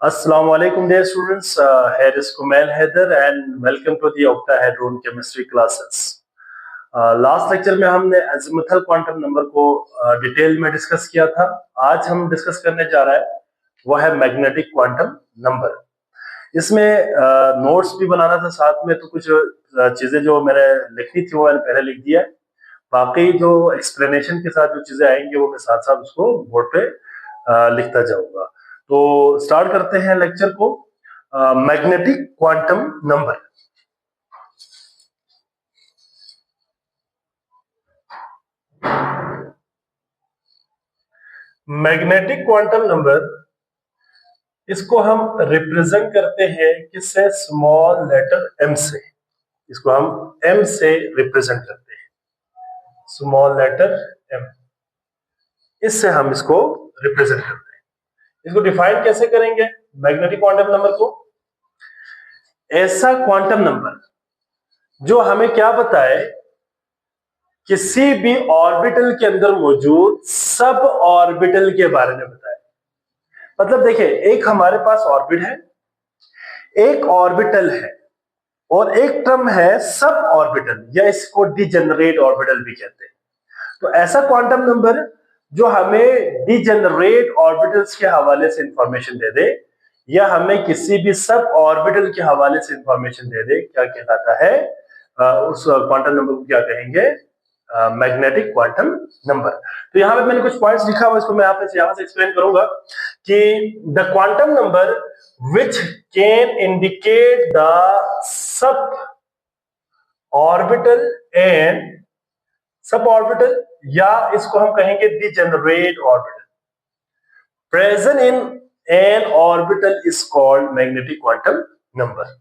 Assalamu alaikum dear students, here is Kumail Haider and welcome to the octahedron chemistry classes. Last lecture में हमने azimuthal quantum number को detail में discuss किया था। आज हम डिस्कस करने जा रहा है वह है मैग्नेटिक क्वांटम नंबर। इसमें नोट्स भी बनाना था साथ में, तो कुछ चीजें जो मैंने लिखनी थी वो मैंने पहले लिख दिया है। बाकी जो एक्सप्लेनेशन के साथ जो चीजें आएंगी वो मैं साथ साथ उसको बोर्ड पे लिखता जाऊंगा। तो स्टार्ट करते हैं लेक्चर को। Magnetic quantum number. Magnetic quantum number, इसको हम रिप्रेजेंट करते हैं किससे? स्मॉल लेटर m से। इसको हम m से रिप्रेजेंट करते हैं, स्मॉल लेटर m। इससे हम इसको रिप्रेजेंट करते हैं। इसको डिफाइन कैसे करेंगे मैग्नेटिक क्वांटम नंबर को? ऐसा क्वांटम नंबर जो हमें क्या बताए, किसी भी ऑर्बिटल के अंदर मौजूद सब ऑर्बिटल के बारे में बताए। मतलब देखिए, एक हमारे पास ऑर्बिट है, एक ऑर्बिटल है और एक टर्म है सब ऑर्बिटल, या इसको डिजेनरेट ऑर्बिटल भी कहते हैं। तो ऐसा क्वांटम नंबर जो हमें डिजेनरेट ऑर्बिटल्स के हवाले से इंफॉर्मेशन दे दे, या हमें किसी भी सब ऑर्बिटल के हवाले से इंफॉर्मेशन दे दे, क्या कहलाता है? उस क्वांटम नंबर को क्या कहेंगे? Magnetic quantum number. तो यहाँ पे मैंने कुछ पॉइंट्स लिखा हुआ, इसको मैं यहाँ से एक्सप्लेन करूंगा कि the quantum number which can indicate the sub orbital and sub orbital, या इसको हम कहेंगे degenerate orbital, present in an orbital is called magnetic quantum number.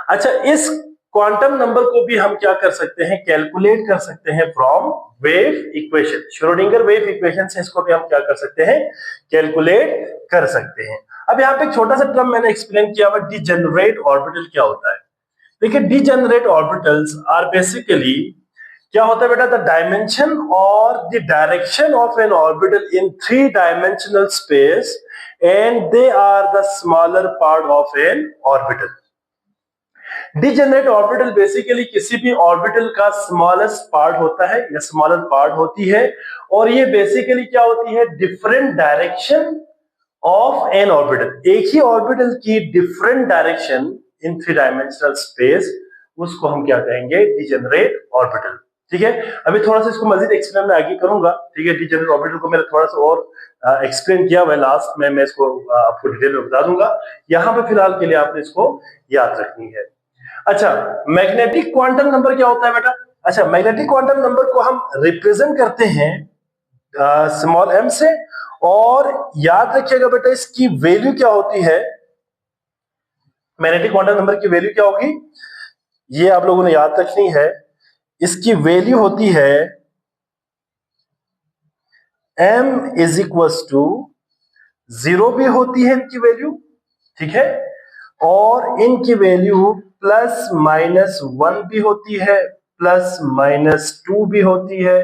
अच्छा, इस क्वांटम नंबर को भी हम क्या कर सकते हैं? कैलकुलेट कर सकते हैं from wave equation. Schrodinger wave equation से इसको भी हम क्या कर सकते हैं? कैलकुलेट कर सकते हैं। अब यहाँ पे एक छोटा सा टर्म मैंने एक्सप्लेन किया हुआ, डिजेनरेट ऑर्बिटल क्या होता है। देखिए, डिजेनरेट ऑर्बिटल्स आर बेसिकली क्या होता है बेटा? द डायमेंशन और the direction of an orbital in 3 dimensional space and they are the smaller part of an orbital. Degenerate orbital basically किसी भी ऑर्बिटल का स्मॉलेस्ट पार्ट होता है या स्मॉलर पार्ट होती है, और ये बेसिकली क्या होती है? Different direction of an orbital. एक ही ऑर्बिटल की different direction in 3 dimensional space, उसको हम क्या कहेंगे? Degenerate orbital. ठीक है, अभी थोड़ा सा इसको मजीद एक्सप्लेन मैं आगे करूंगा। ठीक है, डिजेनरेट ऑर्बिटल को मैंने थोड़ा सा और एक्सप्लेन किया हुआ लास्ट में, मैं इसको आपको डिटेल में बता दूंगा। यहां पे फिलहाल के लिए आपने इसको याद रखनी है। अच्छा, मैग्नेटिक क्वांटम नंबर क्या होता है बेटा? अच्छा, मैग्नेटिक क्वांटम नंबर को हम रिप्रेजेंट करते हैं स्मॉल m से, और याद रखिएगा बेटा इसकी वैल्यू क्या होती है? मैग्नेटिक क्वांटम नंबर की वैल्यू क्या होगी, ये आप लोगों ने याद रखनी है। इसकी वैल्यू होती है m इज इक्वल्स टू 0 भी होती है इनकी वैल्यू, ठीक है, और इनकी वैल्यू प्लस माइनस 1 भी होती है, प्लस माइनस 2 भी होती है,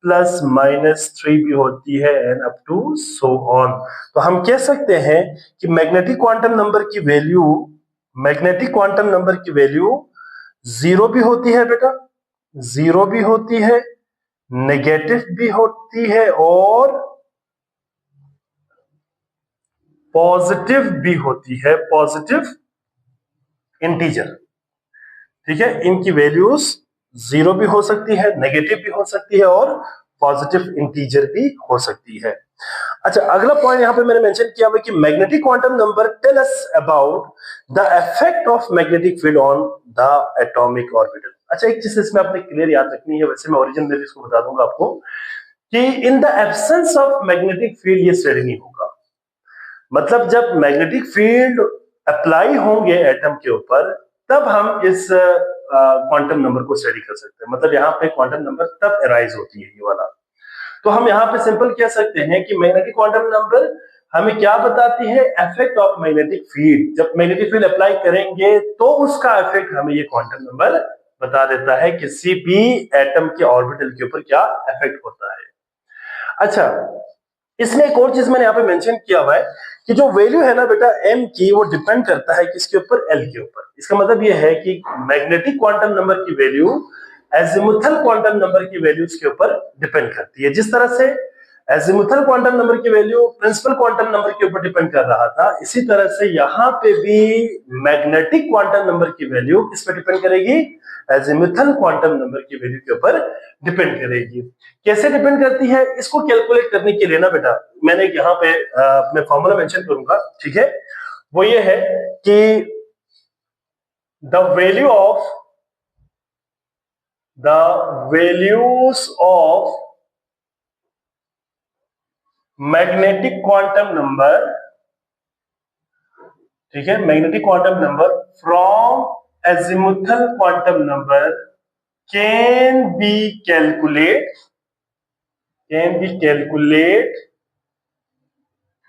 प्लस माइनस 3 भी होती है, and up to so on. तो हम कह सकते हैं कि मैग्नेटिक क्वांटम नंबर की वैल्यू 0 भी होती है बेटा, 0 भी होती है, नेगेटिव भी होती है, और पॉजिटिव भी होती है, पॉजिटिव इंटीजर। ठीक है, इनकी वैल्यूज 0 भी हो सकती है, नेगेटिव भी हो सकती है, और पॉजिटिव इंटीजर भी हो सकती है। अच्छा, अगला पॉइंट यहां पे मैंने मेंशन किया हुआ कि magnetic quantum number tell us about the effect of magnetic field on the atomic orbital. अच्छा, एक चीज इसमें आपने क्लियर याद रखनी है, वैसे मैं ओरिजिन में भी इसको बता दूंगा आपको, कि in the absence of magnetic field ये स्टडी नहीं होगा। मतलब जब मैग्नेटिक फील्ड अप्लाई होंगे एटम के ऊपर, तब हम इस क्वांटम नंबर को स्टडी कर सकते हैं। मतलब यहाँ पे क्वांटम नंबर तब अराइज होती है, ये वाला। तो हम यहाँ पे सिंपल कह सकते हैं कि मैग्नेटिक क्वांटम नंबर हमें क्या बताती है? Effect of magnetic field. जब मैग्नेटिक फील्ड अप्लाई करेंगे तो उसका इफेक्ट हमें ये क्वांटम नंबर बता देता है, किसी भी एटम के ऑर्बिटल के ऊपर क्या इफेक्ट होता है। अच्छा, इसमें एक और चीज मैंने यहाँ पे मेंशन किया हुआ है कि जो वैल्यू है ना बेटा m की, वो डिपेंड करता है किसके ऊपर, l के ऊपर। इसका मतलब ये है कि मैग्नेटिक क्वांटम नंबर की वैल्यू एजिमुथल क्वांटम नंबर की वैल्यूज के ऊपर डिपेंड करती है। जिस तरह से एजिमुथल क्वांटम नंबर की वैल्यू प्रिंसिपल क्वांटम नंबर के ऊपर डिपेंड कर रहा था, इसी तरह से यहाँ पे भी मैग्नेटिक क्वांटम नंबर की वैल्यू किस पे डिपेंड करेगी, एजिमुथल क्वांटम नंबर की वैल्यू के ऊपर डिपेंड करेगी। कैसे डिपेंड करती है, इसको कैलकुलेट करने के लिए ना बेटा मैंने यहाँ पे मैं फॉर्मूला मेंशन करूंगा, ठीक है। वो ये है कि the values of magnetic quantum number, ठीक है, magnetic quantum number from azimuthal quantum number can be calculate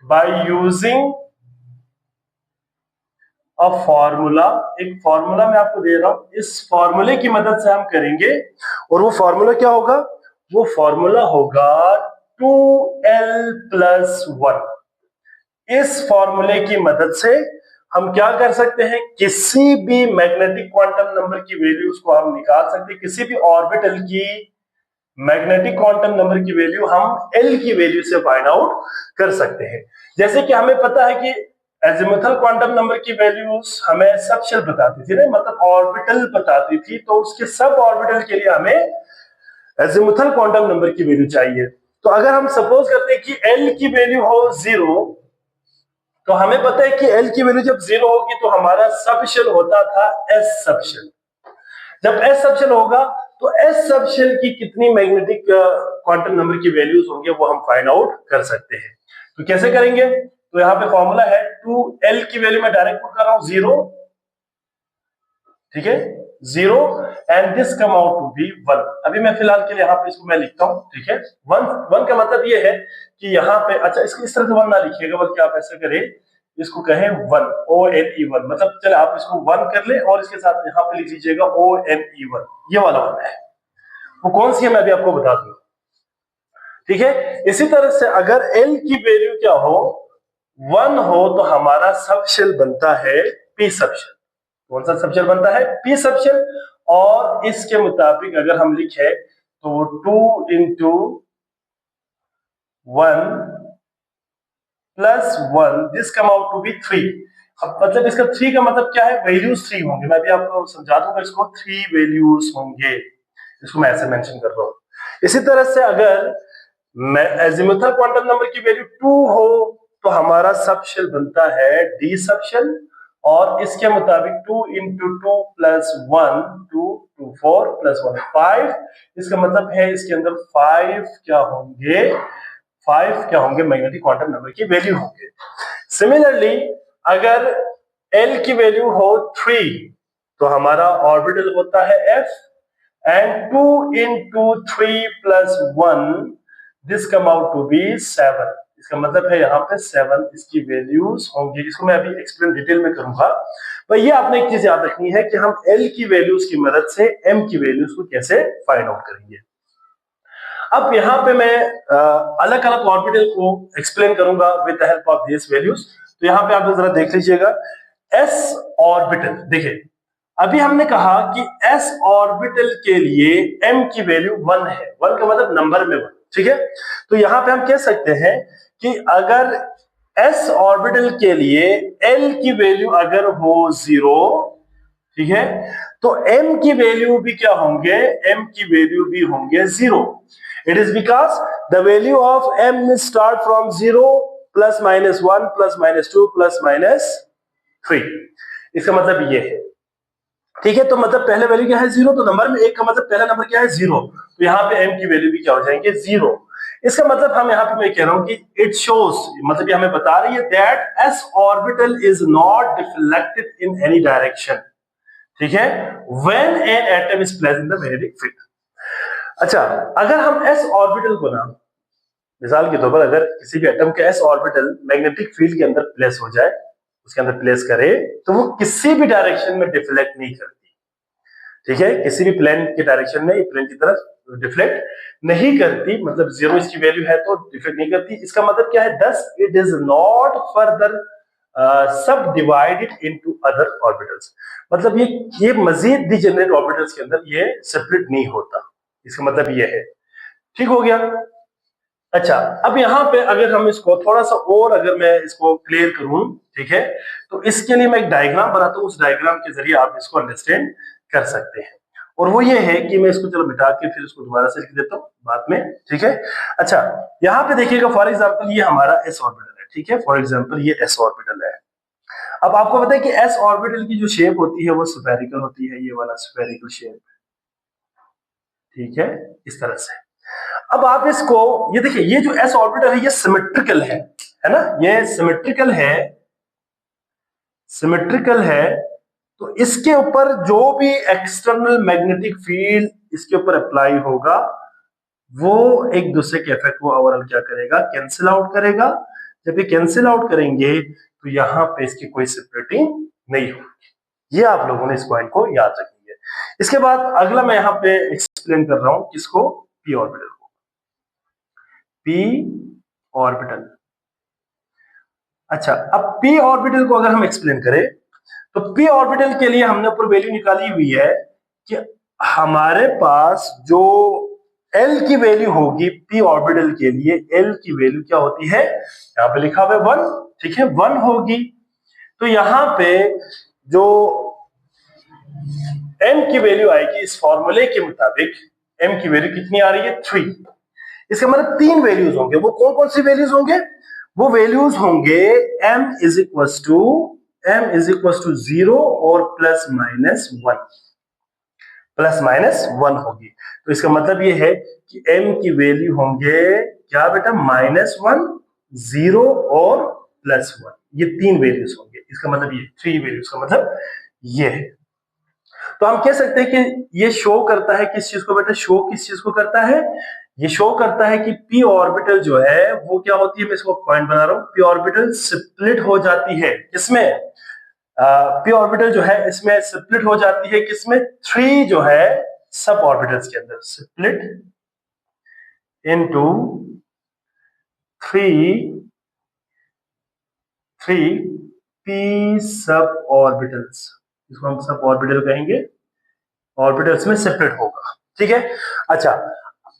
by using a formula. एक फॉर्मूला मैं आपको दे रहा हूं, इस फॉर्मूले की मदद से हम करेंगे, और वो फॉर्मूला क्या होगा, वो फॉर्मूला होगा 2l+1। इस फॉर्मूले की मदद से हम क्या कर सकते हैं, किसी भी मैग्नेटिक क्वांटम नंबर की वैल्यूज को हम निकाल सकते हैं, किसी भी ऑर्बिटल की मैग्नेटिक क्वांटम नंबर की वैल्यू हम एल की वैल्यू से फाइंड आउट कर सकते हैं। जैसे कि हमें पता है कि एजिमुथल क्वांटम नंबर की वैल्यूज हमें सब शेल बताती थी ना, मतलब ऑर्बिटल बताती थी, तो उसके सब ऑर्बिटल के लिए हमें एजिमुथल क्वांटम नंबर की वैल्यू चाहिए। तो अगर हम सपोज करते हैं कि एल की वैल्यू हो 0, तो हमें पता है कि एल की वैल्यू जब 0 होगी तो हमारा सब शेल होता था एस सब शेल। जब एस सब शेल होगा तो एस सब शेल की कितनी मैग्नेटिक क्वांटम नंबर की वैल्यूज होंगे वो हम फाइंड आउट कर सकते हैं। तो कैसे करेंगे, तो यहाँ पे फॉर्मूला है 2l की वैल्यू मैं डायरेक्ट पुट कर रहा हूं 0, ठीक है, 0 and this come out to be 1। अभी मैं फिलहाल के लिए यहाँ पे इसको मैं लिखता हूं, ठीक है। 1 का मतलब ये है कि यहाँ पे, अच्छा इसको इस तरह से 1 ना लिखिएगा, बल्कि आप ऐसा करें, इसको कहें 1, ONE1, मतलब चले आप इसको 1 कर ले और इसके साथ यहाँ पे लिख लीजिएगा ONE1, ये वाला 1 है। वो कौन सी है मैं अभी आपको बता दूंगा, ठीक है। इसी तरह से अगर L की वैल्यू क्या हो, 1 हो, तो हमारा सब शेल बनता है P सब शेल। कौन सा सब शेल बनता है, P सब शेल। और इसके मुताबिक अगर हम लिखे तो 2 into 1+1 this come out to be 3। अब मतलब इसका 3 का मतलब क्या है, वैल्यूज 3 होंगे। मैं भी आपको समझा दूंगा, इसको 3 वैल्यूज होंगे, इसको मैं ऐसे मेंशन कर रहा हूं। इसी तरह से अगर एजिमुथल क्वांटम नंबर की वैल्यू 2 हो तो हमारा सब शेल बनता है डी सब शेल, और इसके मुताबिक 2 into 2 + 1 2 2 4 + 1 5। इसका मतलब है इसके अंदर 5 क्या होंगे, 5 क्या होंगे मैग्नेटिक क्वांटम नंबर की वैल्यू होंगे। सिमिलरली अगर L की वैल्यू हो 3 तो हमारा ऑर्बिटल होता है F, and 2 into 3 + 1 this come out to be 7। इसका मतलब है यहाँ पे 7 इसकी वैल्यूज होंगी, इसको मैं अभी एक्सप्लेन डिटेल में करूंगा। पर ये आपने एक चीज याद रखनी है कि हम L की वैल्यूज की मदद से M की वैल्यूज को कैसे फाइंड आउट करेंगे। अब यहाँ पे मैं अलग अलग ऑर्बिटल को एक्सप्लेन करूंगा with the help of this values. तो यहाँ पे आप जरा देख लीजिएगा, s ऑर्बिटल, देखिए अभी हमने कहा कि s ऑर्बिटल के लिए m की वैल्यू 1 है, 1 का मतलब नंबर में 1, ठीक है। तो यहाँ पे हम कह सकते हैं कि अगर s ऑर्बिटल के लिए l की वैल्यू अगर हो 0, ठीक है, तो m की वैल्यू भी क्या होंगे, m की वैल्यू भी होंगे 0। It is because the value of m start from 0 +- 1 +-2 +-3। इसका मतलब ये है, ठीक है। तो मतलब पहले वैल्यू क्या है 0, तो नंबर में 1 का मतलब पहला नंबर क्या है 0, तो यहाँ पे m की वैल्यू भी क्या हो जाएंगे 0। इसका मतलब हम यहाँ पे मैं कह रहा हूं कि इट शोज, मतलब ये हमें बता रही है that s orbital is not deflected in any direction, ठीक है, when an atom is placed in the magnetic field. अच्छा, अगर हम s ऑर्बिटल को ना, मिसाल के तौर पर अगर किसी भी एटम के s ऑर्बिटल मैग्नेटिक फील्ड के अंदर प्लेस हो जाए, उसके अंदर प्लेस करे, तो वो किसी भी डायरेक्शन में डिफ्लेक्ट नहीं करती, ठीक है, किसी भी प्लेन के डायरेक्शन में ये प्लेन की तरफ डिफ्लेक्ट नहीं करती, मतलब 0 इसकी वैल्यू है तो डिफ्लेक्ट नहीं करती। इसका मतलब क्या है, thus it is not further सब डिवाइडेड इनटू अदर ऑर्बिटल्स, मतलब ये मजीद डिजेनरेट ऑर्बिटल्स के अंदर ये सेपरेट नहीं होता, इसका मतलब ये है। ठीक हो गया। अच्छा, अब यहाँ पे अगर हम इसको थोड़ा सा और अगर मैं इसको क्लियर करूं, ठीक है, तो इसके लिए मैं एक डायग्राम बनाता हूं, उस डायग्राम के जरिए आप इसको अंडरस्टैंड कर सकते हैं। और वो ये है कि मैं इसको चलो मिटा के फिर इसको दोबारा से लिख देता हूं बाद में, ठीक है। अच्छा, यहाँ पे देखिएगा फॉर एग्जाम्पल ये हमारा एस ऑर्बिटल है, ठीक है, फॉर एग्जाम्पल ये एस ऑर्बिटल है। अब आपको पता है कि एस ऑर्बिटल की जो शेप होती है वो स्फेरिकल होती है, ये वाला स्फेरिकल शेप, ठीक है, इस तरह से। अब आप इसको ये देखिए, ये जो एस ऑर्बिटल है ये सिमेट्रिकल है ना, ये सिमेट्रिकल है, सिमेट्रिकल है। तो इसके ऊपर जो भी एक्सटर्नल मैग्नेटिक फील्ड इसके ऊपर अप्लाई होगा वो एक दूसरे के इफेक्ट को ओवरऑल क्या करेगा, कैंसिल आउट करेगा। जब ये कैंसिल आउट करेंगे तो यहां पे इसकी कोई सेपरेटिंग नहीं होगी। ये आप लोगों ने इस पॉइंट को याद रखेंगे। इसके बाद अगला मैं यहाँ पे एक्सप्लेन कर रहा हूं किसको, पी ऑर्बिटल को, पी ऑर्बिटल। अच्छा, अब पी ऑर्बिटल को अगर हम एक्सप्लेन करें तो पी ऑर्बिटल के लिए हमने ऊपर वैल्यू निकाली हुई है कि हमारे पास जो एल की वैल्यू होगी पी ऑर्बिटल के लिए, एल की वैल्यू क्या होती है, यहां पे लिखा हुआ है 1, ठीक है, 1 होगी। तो यहां पे जो एम की वैल्यू आएगी इस फॉर्मूले के मुताबिक, एम की वैल्यू कितनी आ रही है, 3। इसका मतलब 3 वैल्यूज होंगे, वो कौन कौन सी वैल्यूज होंगे, वो वैल्यूज होंगे m इज इक्वल टू 0 और प्लस माइनस 1, प्लस माइनस 1 होगी। तो इसका मतलब ये है कि m की वैल्यू होंगे क्या बेटा, -1, 0 और +1, ये 3 वैल्यूज होंगे। इसका मतलब ये 3 वैल्यूज का मतलब ये है। तो हम कह सकते हैं कि ये शो करता है किस चीज को बेटा, शो किस चीज को करता है, ये शो करता है कि पी ऑर्बिटल जो है वो क्या होती है, मैं इसको पॉइंट बना रहा हूं, पी ऑर्बिटल स्प्लिट हो जाती है किसमें, पी ऑर्बिटल जो है इसमें स्प्लिट हो जाती है किसमें, 3 जो है सब ऑर्बिटल्स के अंदर, split into 3 P sub orbitals, इसको हम सब ऑर्बिटल कहेंगे, ऑर्बिटल्स में सेपरेट होगा, ठीक है। अच्छा,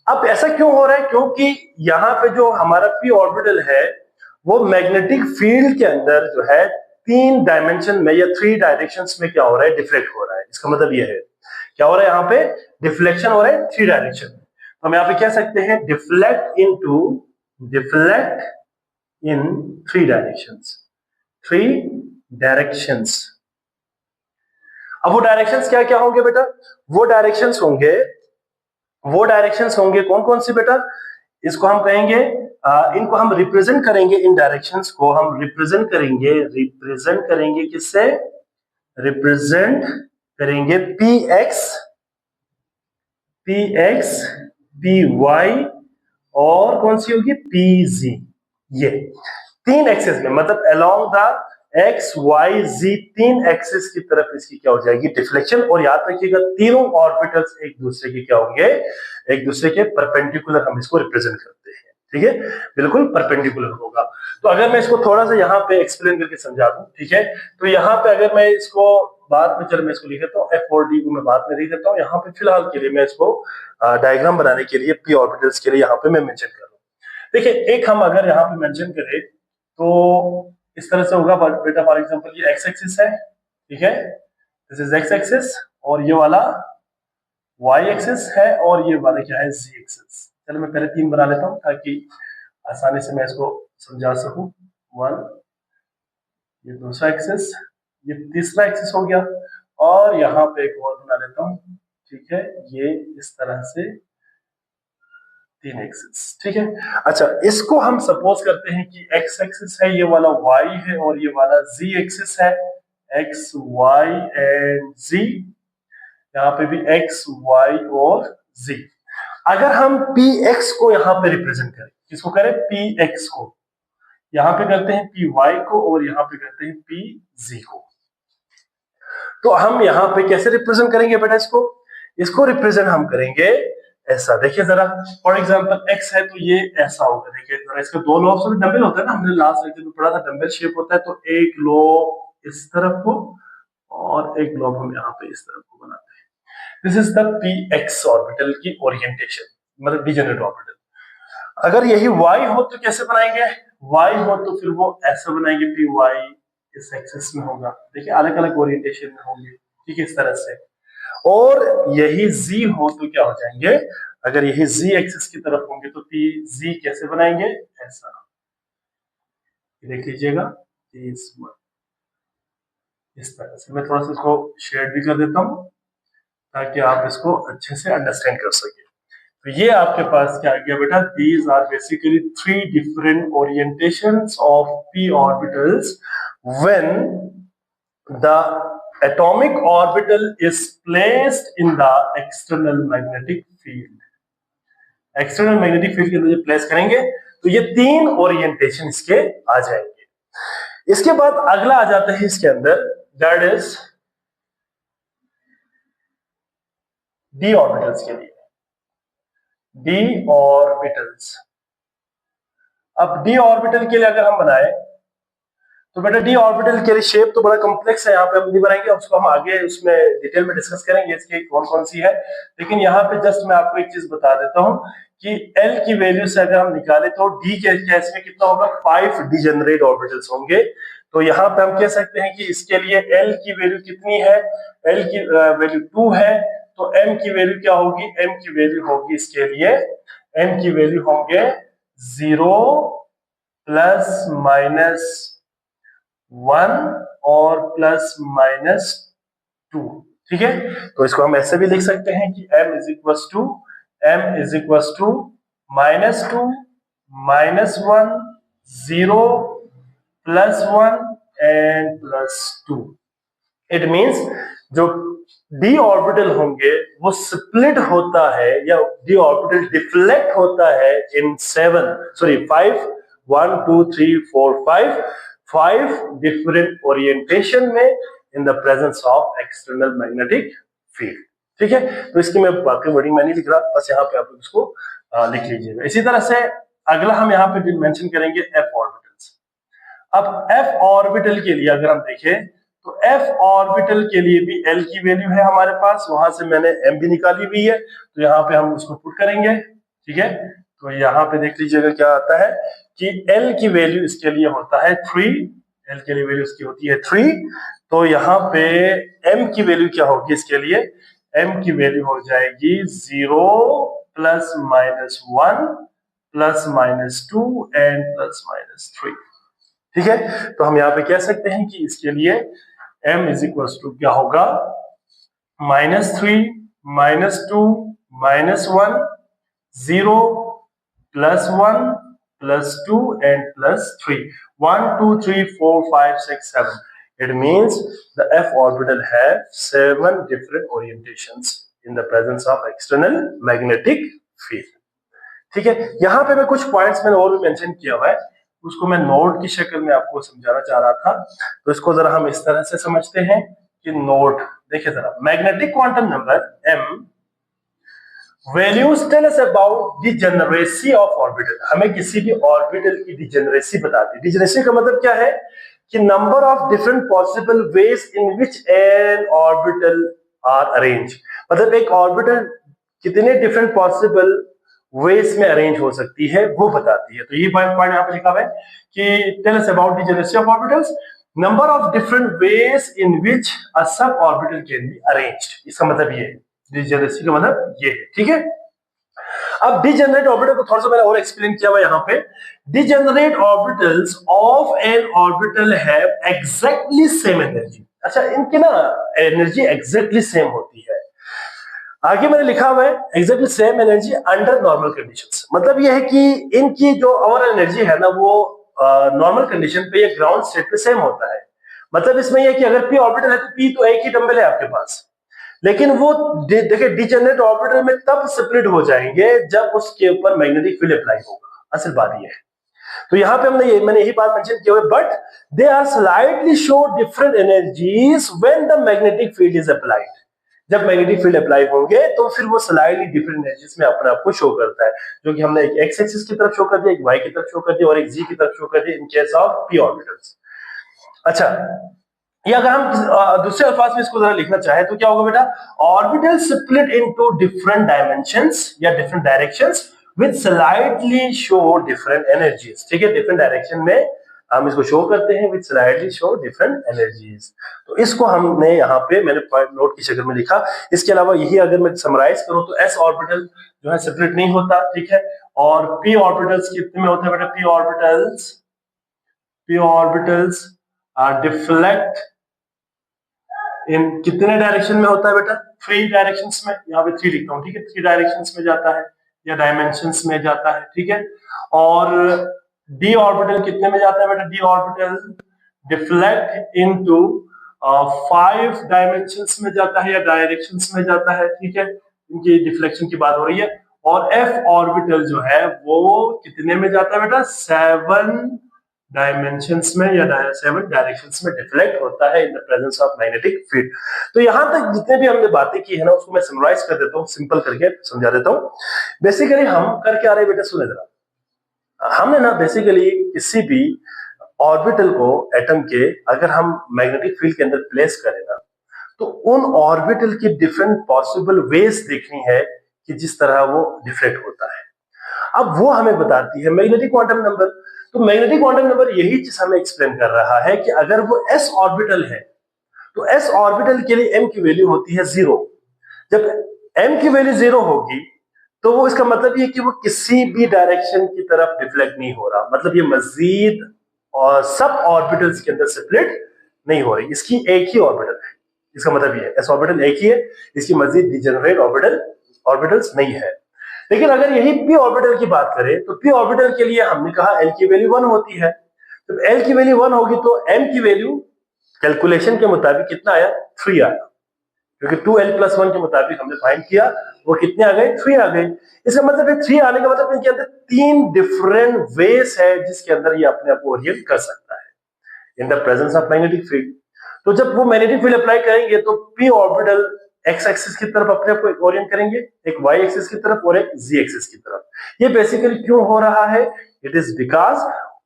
अब ऐसा क्यों हो रहा है, क्योंकि यहाँ पे जो हमारा पी ऑर्बिटल है वो मैग्नेटिक फील्ड के अंदर जो है 3 डायमेंशन में या 3 डायरेक्शंस में क्या हो रहा है, डिफ्लेक्ट हो रहा है। इसका मतलब ये है क्या हो रहा है, यहाँ पे डिफ्लेक्शन हो रहा है 3 डायरेक्शन में। तो हम यहाँ पे कह सकते हैं डिफ्लेक्ट इन 3 डायरेक्शंस, 3 डायरेक्शंस। अब वो डायरेक्शंस क्या क्या होंगे बेटा, वो डायरेक्शंस होंगे कौन कौन सी बेटा, इसको हम कहेंगे, इनको हम रिप्रेजेंट करेंगे, इन डायरेक्शंस को हम रिप्रेजेंट करेंगे किससे, रिप्रेजेंट करेंगे पी एक्स, पी वाई और कौन सी होगी, पी जी। ये 3 एक्सिस में, मतलब along the x y z 3 axis की तरफ इसकी क्या हो जाएगी, डिफ्लेक्शन। और याद रखिएगा तीनों ऑर्बिटल्स एक दूसरे के क्या होंगे, एक दूसरे के परपेंडिकुलर हम इसको रिप्रेजेंट करते हैं, ठीक है, बिल्कुल परपेंडिकुलर होगा। तो अगर मैं इसको थोड़ा सा यहाँ पे एक्सप्लेन करके समझा दूं, ठीक है, तो यहाँ पे अगर मैं इसको बाद में, चलो मैं इसको लिख देता हूँ, F4D को मैं बाद में लिख देता हूँ, यहाँ पे फिलहाल के लिए मैं इसको डायग्राम बनाने के लिए पी ऑर्बिटल्स के लिए यहाँ पे मैं मेंशन कर रहा हूँ। देखिए, एक हम अगर यहाँ पे मेंशन करें तो इस तरह से होगा बेटा, फॉर एग्जांपल ये एक्स एक्सिस है, ठीक है, दिस इज एक्स एक्सिस, और ये वाला वाई एक्सिस है, और ये वाला क्या है, जी एक्सिस। चलो मैं पहले 3 बना लेता हूँ ताकि आसानी से मैं इसको समझा सकूं। 1, ये दूसरा एक्सिस, ये तीसरा एक्सिस हो गया, और यहाँ पे एक और बना लेता हूँ, ठीक है, ये इस तरह से 3 एक्सिस, ठीक है। अच्छा, इसको हम सपोज करते हैं कि एक्स एक्सिस है, ये वाला वाई है, और ये वाला जी एक्सिस है, एक्स वाई एंड जी, यहाँ पे भी एक्स वाई और जी। अगर हम पी एक्स को यहाँ पे रिप्रेजेंट करें, किसको करें, पी एक्स को, यहाँ पे करते हैं पी वाई को, और यहाँ पे करते हैं पी जी को, तो हम यहाँ पे कैसे रिप्रेजेंट करेंगे बेटा इसको, इसको रिप्रेजेंट हम करेंगे ऐसा। देखिए जरा, फॉर एग्जांपल x है तो ये ऐसा होगा। देखिए जरा, इसके दो लॉब्स में डंबल होता है ना, हमने लास्ट लेक्चर में पढ़ा था, डंबल शेप होता है। तो एक लॉब इस तरफ को और एक लॉब हम यहाँ पे इस तरफ को बनाते हैं। This is the px orbital की ओरिएंटेशन, मतलब डिजेनरेट ऑर्बिटल। अगर यही y हो तो कैसे बनाएंगे? y हो तो फिर वो ऐसा बनाएंगे, py इस एक्सिस में होगा। देखिए अलग अलग ओरिएंटेशन में होंगे, ठीक है, इस तरह से। और यही z हो तो क्या हो जाएंगे? अगर यही z एक्सिस की तरफ होंगे तो pz कैसे बनाएंगे? ऐसा, देख लीजिएगा इस तरह से। मैं थोड़ा सा इसको शेड भी कर देता हूं ताकि आप इसको अच्छे से अंडरस्टैंड कर सके। तो ये आपके पास क्या आ गया बेटा? These are basically three different orientations of p orbitals when the atomic orbital is placed in the external magnetic field. External magnetic field के अंदर प्लेस करेंगे तो ये तीन ओरिएंटेशन इसके आ जाएंगे। इसके बाद अगला आ जाता है इसके अंदर, दैट इज d ऑर्बिटल्स के लिए। d ऑर्बिटल्स, अब d ऑर्बिटल के लिए अगर हम बनाए तो बेटा d ऑर्बिटल के लिए शेप तो बड़ा कॉम्प्लेक्स है, यहाँ पे हम नहीं बनाएंगे, उसको हम आगे उसमें डिटेल में डिस्कस करेंगे इसकी कौन कौन सी है। लेकिन यहाँ पे जस्ट मैं आपको एक चीज बता देता हूँ कि L की वैल्यू से अगर हम निकाले तो D के केस में कितना होगा? 5 डिजेनरेट ऑर्बिटल्स होंगे। तो यहाँ पे हम कह सकते हैं कि इसके लिए L की वैल्यू कितनी है? L की वैल्यू 2 है। तो M की वैल्यू क्या होगी? M की वैल्यू होगी इसके लिए, M की वैल्यू होंगे 0 प्लस माइनस 1 और प्लस माइनस 2, ठीक है। तो इसको हम ऐसे भी लिख सकते हैं कि m is equal to minus 2 minus 1 0 plus 1 and plus 2। It means जो d ऑर्बिटल होंगे वो स्प्लिट होता है या d ऑर्बिटल डिफ्लेक्ट होता है इन 5 1 2 3 4 5 डिफरेंट ओरिएंटेशन में in the presence of external magnetic field, ठीक है। तो इसकी मैं बाकी वर्डिंग मैं नहीं लिख रहा, बस यहाँ पे आप इसको लिख लीजिएगा। इसी तरह से अगला हम यहाँ पे मेंशन करेंगे f ऑर्बिटल्स। अब f ऑर्बिटल के लिए अगर हम देखें तो f ऑर्बिटल के लिए भी L की वैल्यू है हमारे पास, वहां से मैंने m भी निकाली हुई है, तो यहाँ पे हम उसको पुट करेंगे, ठीक है। तो यहाँ पे देख लीजिएगा क्या आता है कि L की वैल्यू इसके लिए होता है 3, L के लिए वैल्यू इसकी होती है 3। तो यहाँ पे M की वैल्यू क्या होगी इसके लिए? M की वैल्यू हो जाएगी 0 plus minus 1 plus minus 2 and plus minus 3, ठीक है। तो हम यहाँ पे कह सकते हैं कि इसके लिए m इज इक्वल टू क्या होगा? -3 -2 -1 0 plus 1 plus 2 and plus 3, 1 2 3 4 5 6 7। It means the f orbital have 7 different orientations in the presence of external magnetic field, ठीक है। यहाँ पे मैं कुछ पॉइंट्स मैंने और भी मेंशन किया हुआ है, उसको मैं नोट की शक्ल में आपको समझाना चाह रहा था। तो इसको जरा हम इस तरह से समझते हैं कि नोट, देखिए जरा, magnetic quantum number m values tell us about degeneracy of orbital. हमें किसी भी ऑर्बिटल की डिजेनरेसी बताती है। डिजेनरेसी का मतलब क्या है कि number of different possible ways in which an orbital are arrange, मतलब एक ऑर्बिटल कितने डिफरेंट पॉसिबल वेज में अरेंज हो सकती है वो बताती है। तो ये पॉइंट यहाँ पे लिखा हुआ है कि tell us about degeneracy of orbitals, number of different ways in which a sub orbital can be arranged. इसका मतलब ये है, डिजेनरेसी का मतलब ये है, ठीक है। अब डिजेनरेट ऑर्बिटल को थोड़ा सा मैंने और एक्सप्लेन किया हुआ यहाँ पे। Degenerate orbitals of an orbital have exactly same energy. अच्छा, इनकी ना एनर्जी एग्जैक्टली सेम होती है। आगे मैंने लिखा हुआ है exactly same energy under normal conditions. मतलब ये है कि इनकी जो ओवरऑल एनर्जी है ना वो नॉर्मल कंडीशन पे या ग्राउंड स्टेट पे सेम होता है। मतलब इसमें यह कि अगर p ऑर्बिटल है तो p तो एक ही डंबल है आपके पास, लेकिन वो देखिए डिजेनरेट ऑर्बिटल में तब स्प्लिट हो जाएंगे जब उसके ऊपर मैग्नेटिक फील्ड अप्लाई होगा। असल बात ये है। तो यहाँ पे मैंने यही बात मेंशन किया हुआ है, but they are slightly show different energies when the magnetic field is applied. जब मैग्नेटिक फील्ड अप्लाई होंगे तो फिर वो स्लाइडली डिफरेंट एनर्जीज में अपने आप को शो करता है, जो कि हमने एक एक्स एक्सिस की तरफ शो कर दिया, एक वाई की तरफ शो कर दिया और एक जी की तरफ शो कर दिया in case of P orbitals. अच्छा, ये अगर हम दूसरे अल्फाज में इसको जरा लिखना चाहे तो क्या होगा बेटा, orbital split into different dimensions या different directions with slightly show different energies. ठीक है, डिफरेंट डायरेक्शन में हम इसको शो करते हैं with slightly show different energies. तो इसको हमने यहाँ पे मैंने नोट की शक्ल में लिखा। इसके अलावा यही अगर मैं समराइज करूं तो एस ऑर्बिटल जो है स्प्लिट नहीं होता, ठीक है, और पी ऑर्बिटल्स कितने में होता है बेटा, पी ऑर्बिटल्स डिफ्लेक्ट इन कितने डायरेक्शन में होता है बेटा, 3 डायरेक्शंस में, यहाँ पे 3 लिखता हूँ, ठीक है, 3 डायरेक्शंस में जाता है या डायमेंशंस में जाता है, ठीक है। और डी ऑर्बिटल कितने में जाता है बेटा, D orbital deflect into 5 dimensions में जाता है या डायरेक्शंस में जाता है, ठीक है, इनकी डिफ्लेक्शन की बात हो रही है। और एफ ऑर्बिटल जो है वो कितने में जाता है बेटा, 7 डायमेंशंस में या 7 डायरेक्शंस में डिफ्लेक्ट होता है in the presence of magnetic field. तो यहां तक जितने भी हमने बातें की है ना उसको मैं समराइज कर देता हूं, सिंपल करके समझा देता हूं। बेसिकली हम कर क्या रहे बेटा, सुने जरा, हमने ना बेसिकली किसी भी ऑर्बिटल को एटम के अगर हम मैग्नेटिक फील्ड के अंदर प्लेस करें ना तो उन ऑर्बिटल की डिफरेंट पॉसिबल वेज देखनी है कि जिस तरह वो डिफ्लेक्ट होता है। अब वो हमें बताती है मैग्नेटिक क्वांटम नंबर। तो मैग्नेटिक क्वांटम नंबर यही चीज हमें एक्सप्लेन कर रहा है कि अगर वो एस ऑर्बिटल है तो एस ऑर्बिटल के लिए एम की वैल्यू होती है 0। जब एम की वैल्यू 0 होगी तो वो इसका मतलब ये कि वो किसी भी डायरेक्शन की तरफ डिफ्लेक्ट नहीं हो रहा, मतलब ये मजीद और सब ऑर्बिटल्स के अंदर स्प्लिट नहीं हो रही, इसकी एक ही ऑर्बिटल है। इसका मतलब ये है एस ऑर्बिटल एक ही है, इसकी मजीद डिजेनरेट ऑर्बिटल्स नहीं है। लेकिन अगर यही पी ऑर्बिटल की बात करें तो पी ऑर्बिटल के लिए हमने कहा एल की वैल्यू 1 होती है। जब एल की वैल्यू 1 होगी तो एम की वैल्यू कैलकुलेशन के मुताबिक कितना आया, 3 आया, क्योंकि 2l+1 के मुताबिक हमने फाइंड किया, वो कितने आ गए, 3 आ गए। इसका मतलब है 3 आने का मतलब इनके अंदर 3 डिफरेंट वेज है जिसके अंदर ये अपने आप को ओरिएंट कर सकता है in the presence of magnetic field. तो जब वो मैग्नेटिक फील्ड अप्लाई करेंगे तो पी ऑर्बिटल एक्स एक्सिस की तरफ अपने आप को ओरिएंट करेंगे, एक वाई एक्सिस की तरफ और एक जी एक्सिस की तरफ। ये बेसिकली क्यों हो रहा है, इट इज बिकॉज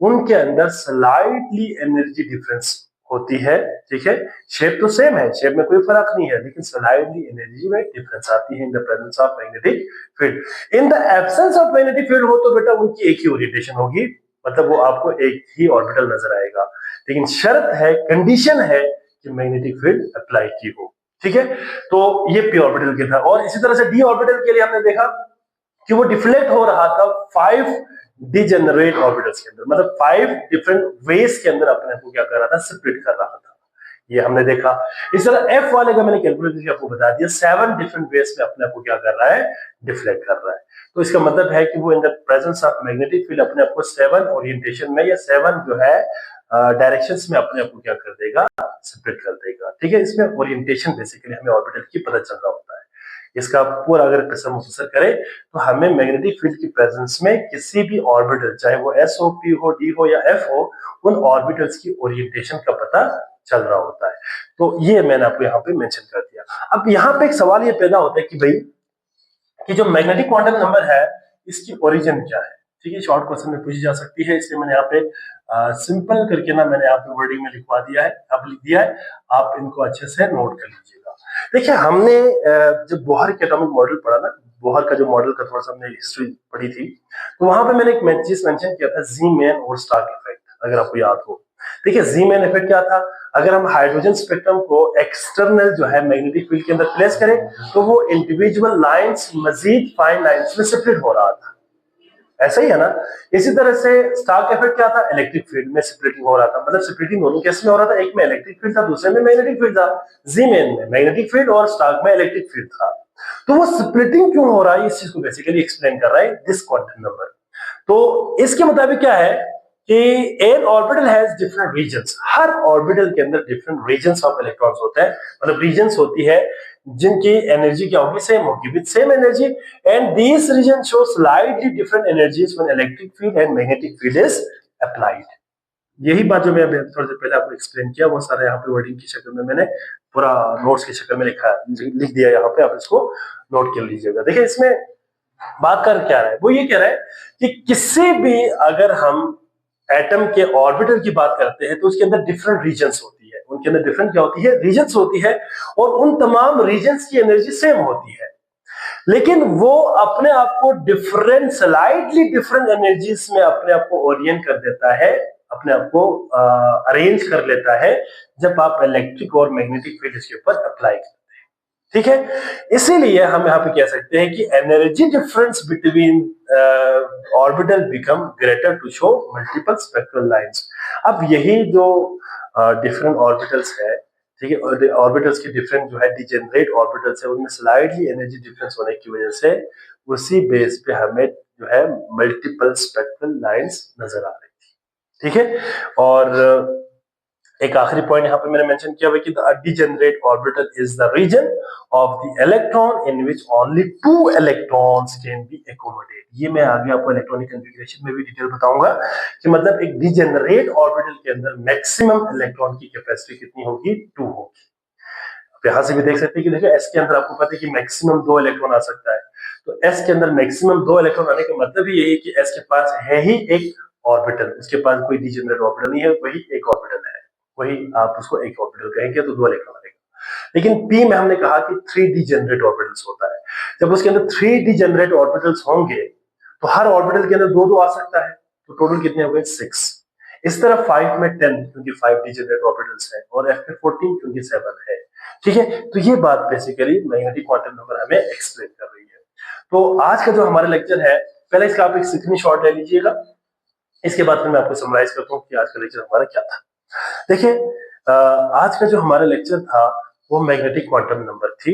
उनके अंदर स्लाइटली एनर्जी डिफरेंस होती है, ठीक है, शेप तो सेम है, शेप में कोई फर्क नहीं है, लेकिन स्लाइटली एनर्जी में डिफरेंस आती है in the presence of magnetic field. In the absence of magnetic field हो तो बेटा उनकी एक ही ओरिएंटेशन होगी, मतलब वो आपको एक ही ऑर्बिटल नजर आएगा, लेकिन शर्त है, कंडीशन है कि मैग्नेटिक फील्ड अप्लाई की हो, ठीक है। तो ये पी ऑर्बिटल के था। और इसी तरह से डी ऑर्बिटल के लिए हमने देखा कि वो डिफ्लेक्ट हो रहा था 5 डिजेनरेट ऑर्बिटल्स के अंदर, मतलब 5 डिफरेंट वेज के अंदर अपने को क्या कर रहा था, स्प्लिट कर रहा था, ये हमने देखा। इस तरह एफ वाले का मैंने कैलकुलेट आपको बता दिया, 7 डिफरेंट वेज में अपने आप को क्या कर रहा है, डिफ्लेक्ट कर रहा है। तो इसका मतलब है कि वो in the presence of magnetic field अपने आप को 7 ओरिएंटेशन में या 7 जो है डायरेक्शंस में अपने आप को क्या कर देगा, स्प्लिट कर देगा, ठीक है। इसमें ओरिएंटेशन बेसिकली हमें ऑर्बिटल की पता चल रहा होता है। इसका पूरा अगर कसम मुख्तसर करें तो हमें मैग्नेटिक फील्ड की प्रेजेंस में किसी भी ऑर्बिटल, चाहे वो एस हो, पी हो, डी हो या एफ हो, उन ऑर्बिटल्स की ओरिएंटेशन का पता चल रहा होता है। तो ये मैंने आपको यहाँ पे मेंशन कर दिया। अब यहाँ पे एक सवाल ये पैदा होता है कि भाई कि जो मैग्नेटिक क्वांटम नंबर है इसकी ओरिजिन क्या है, ठीक है, शॉर्ट क्वेश्चन में पूछी जा सकती है, इसलिए मैंने यहाँ पे सिंपल करके ना मैंने यहाँ पे वर्डिंग में लिखवा दिया है, अब लिख दिया है, आप इनको अच्छे से नोट कर लीजिएगा। देखिए हमने जब बोहर के एटॉमिक मॉडल पढ़ा ना, बोहर का जो मॉडल का थोड़ा सा हमने हिस्ट्री पढ़ी थी, तो वहां पे मैंने एक चीज मेंशन किया था, ज़ीमैन और स्टार्क इफेक्ट, अगर आपको याद हो। देखिए ज़ीमैन इफेक्ट क्या था, अगर हम हाइड्रोजन स्पेक्ट्रम को एक्सटर्नल जो है मैग्नेटिक फील्ड के अंदर प्लेस करें तो वो इंडिविजुअल लाइंस मजीद फाइन लाइंस में स्प्लिट हो रहा था, ऐसा ही है ना। इसी तरह से स्टार्क इफेक्ट क्या था, इलेक्ट्रिक फील्ड में स्प्लिटिंग हो रहा था, मतलब स्प्लिटिंग दोनों केस में हो रहा था, एक में इलेक्ट्रिक फील्ड था, दूसरे में मैग्नेटिक फील्ड था। ज़ीमैन में मैग्नेटिक फील्ड और स्टार्क में इलेक्ट्रिक फील्ड था। तो वो स्प्लिटिंग क्यों हो रहा है, इस चीज को बेसिकली एक्सप्लेन कर रहा है दिस क्वांटम नंबर। तो इसके मुताबिक क्या है कि an orbital has different regions, हर ऑर्बिटल के अंदर डिफरेंट रीजन्स ऑफ इलेक्ट्रॉन्स होते हैं, मतलब रीजन्स होती है जिनकी एनर्जी क्या होगी, सेम होगी, with same energy, and these region show slightly different energies when electric field and magnetic field is applied. यही बात जो मैं अभी थोड़ी देर पहले आपको एक्सप्लेन किया वो सारा यहाँ पे वर्डिंग की शक्ल में मैंने पूरा नोट्स की शक्ल में लिख दिया यहाँ पे, आप इसको नोट कर लीजिएगा। देखिए इसमें बात कर क्या रहा है, वो ये कह रहा है कि किसी भी अगर हम एटम के ऑर्बिटल की बात करते हैं तो उसके अंदर डिफरेंट रीजन्स होती है, उनके अंदर डिफरेंट क्या होती है, रीजन्स होती है, और उन तमाम रीजन्स की एनर्जी सेम होती है, लेकिन वो अपने आप को डिफरेंट स्लाइटली डिफरेंट एनर्जीज में अपने आप को ओरिएंट कर देता है, अपने आप को अरेंज कर लेता है जब आप इलेक्ट्रिक और मैग्नेटिक फील्ड इसके ऊपर अप्लाई करते हैं। ठीक है, इसीलिए हम यहाँ पे कह सकते हैं कि energy difference between orbital become greater to show multiple spectral lines. अब यही जो डिफरेंट ऑर्बिटल्स है, ठीक है, ऑर्बिटल्स की डिफरेंट जो है डिजेनरेट ऑर्बिटल्स है, उनमें स्लाइटली एनर्जी डिफरेंस होने की वजह से उसी बेस पे हमें जो है मल्टीपल स्पेक्ट्रल लाइंस नजर आ रही थी। ठीक है, और एक आखिरी पॉइंट यहाँ पे मैंने मेंशन किया हुआ कि the degenerate orbital is the region of the electron in which only 2 electrons can be accommodate. ये मैं आगे आपको इलेक्ट्रॉनिक कॉन्फ़िगरेशन में भी डिटेल बताऊंगा कि मतलब एक डिजेनरेट ऑर्बिटल के अंदर मैक्सिमम इलेक्ट्रॉन की कैपेसिटी कितनी होगी, 2 होगी। यहां से भी देख सकते हैं कि देखिए एस के अंदर आपको पता है कि मैक्सिमम 2 इलेक्ट्रॉन आ सकता है, तो एस के अंदर मैक्सिमम 2 इलेक्ट्रॉन आने का मतलब ही यही है कि एस के पास है ही एक ऑर्बिटल, उसके पास कोई डिजेनरेट ऑर्बिटल नहीं है, वही एक ऑर्बिटल है, वही आप उसको एक ऑर्बिटल कहेंगे तो 2 इलेक्ट्रॉन आएगा। लेकिन पी में हमने कहा कि 3 डिजेनरेट ऑर्बिटल्स होता है, जब उसके अंदर 3 डिजेनरेट ऑर्बिटल्स होंगे तो हर ऑर्बिटल के अंदर 2-2 आ सकता है, तो टोटल कितने हो गए, 6। इस तरह 5 में 10 क्योंकि 5 डिजेनरेट ऑर्बिटल्स है, और एफ में 14 क्योंकि 7 है। ठीक है, तो ये बात बेसिकली मैग्नेटिक क्वांटम नंबर हमें एक्सप्लेन कर रही है। तो आज का जो हमारा लेक्चर है, पहले इसका आप एक स्क्रीनशॉट ले लीजिएगा, इसके बाद फिर मैं आपको समराइज करता हूँ कि आज का लेक्चर हमारा क्या था। देखिए आज का जो हमारा लेक्चर था वो मैग्नेटिक क्वांटम नंबर थी,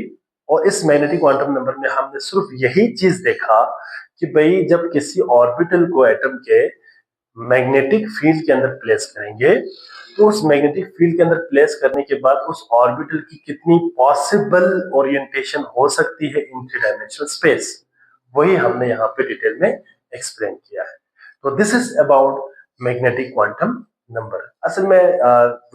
और इस मैग्नेटिक क्वांटम नंबर में हमने सिर्फ यही चीज देखा कि भाई जब किसी ऑर्बिटल को एटम के मैग्नेटिक फील्ड के अंदर प्लेस करेंगे तो उस मैग्नेटिक फील्ड के अंदर प्लेस करने के बाद उस ऑर्बिटल की कितनी पॉसिबल ओरिएंटेशन हो सकती है इन 3 डायमेंशनल स्पेस, वही हमने यहाँ पे डिटेल में एक्सप्लेन किया है। तो this is about magnetic quantum number. असल में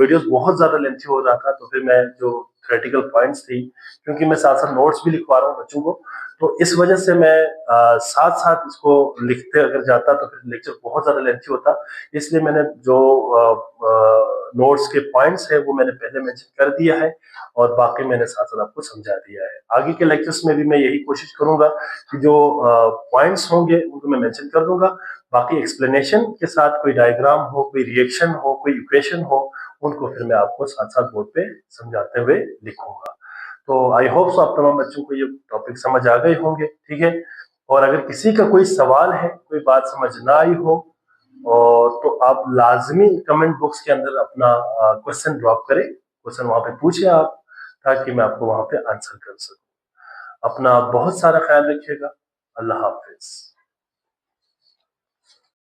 वीडियोस बहुत ज्यादा लेंथी हो रहा था, तो फिर मैं जो थ्योरेटिकल पॉइंट्स थी, क्योंकि मैं साथ साथ नोट्स भी लिखवा रहा हूँ बच्चों को, तो इस वजह से मैं साथ साथ इसको लिखते अगर जाता तो फिर लेक्चर बहुत ज्यादा लेंथी होता, इसलिए मैंने जो नोट्स के पॉइंट्स है वो मैंने पहले मेंशन कर दिया है, और बाकी मैंने साथ साथ आपको समझा दिया है। आगे के लेक्चर्स में भी मैं यही कोशिश करूंगा कि जो पॉइंट्स होंगे उनको मैं मेंशन कर दूंगा, बाकी एक्सप्लेनेशन के साथ कोई डायग्राम हो, कोई रिएक्शन हो, कोई इक्वेशन हो, उनको फिर मैं आपको साथ साथ बोर्ड पे समझाते हुए लिखूंगा। तो आई होप सो आप तमाम बच्चों को ये टॉपिक समझ आ गए होंगे। ठीक है, और अगर किसी का कोई सवाल है, कोई बात समझ ना आई हो, और तो आप लाजमी कमेंट बॉक्स के अंदर अपना क्वेश्चन ड्रॉप करें, क्वेश्चन वहां पे पूछे आप, ताकि मैं आपको वहां पे आंसर कर सकूं। अपना बहुत सारा ख्याल रखिएगा। अल्लाह हाफिज।